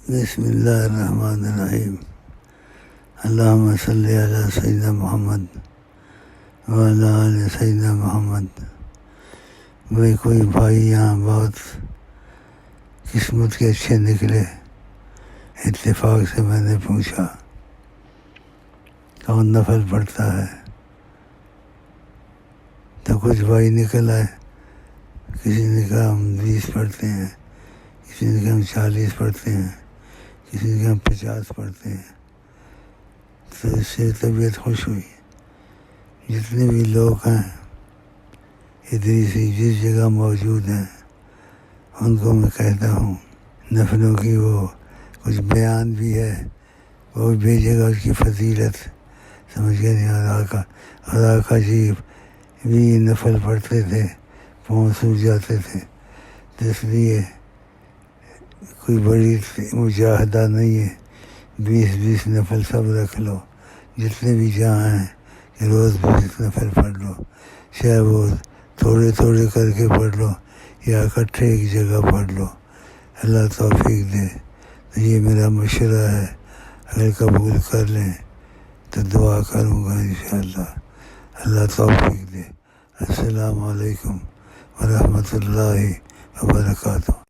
بسم اللہ الرحمن الرحیم اللہم صلی علی سیدنا محمد وعلی آل سیدنا محمد۔ بھائی کوئی بھائی یہاں بہت قسمت کے اچھے نکلے، اتفاق سے میں نے پوچھا کون نفل پڑھتا ہے، تو کچھ بھائی نکل آئے، کسی نے کہا ہم 20 پڑھتے ہیں، کسی نے کہا ہم 40 پڑھتے ہیں، کسی نے کہا ہم 50 پڑھتے ہیں۔ تو اس سے طبیعت خوش ہوئی۔ جتنے بھی لوگ ہیں ادریسی جس جگہ موجود ہیں ان کو میں کہتا ہوں نفلوں کی وہ کچھ بیان بھی ہے، وہ بھی بھیجے گا اس کی فضیلت، سمجھ گئے نہیں؟ آقا جی بھی نفل پڑھتے تھے، پاؤں سوج جاتے تھے، تو اس لیے کوئی بڑی مجاہدہ نہیں ہے، 20 نفل سب رکھ لو، جتنے بھی جہاں ہیں کہ روز 20 نفل پڑھ لو، چاہے وہ تھوڑے تھوڑے کر کے پڑھ لو یا اکٹھے ایک جگہ پڑھ لو، اللہ توفیق دے۔ تو یہ میرا مشورہ ہے، اگر قبول کر لیں تو دعا کروں گا انشاءاللہ، اللہ توفیق دے۔ السلام علیکم ورحمۃ اللہ وبرکاتہ۔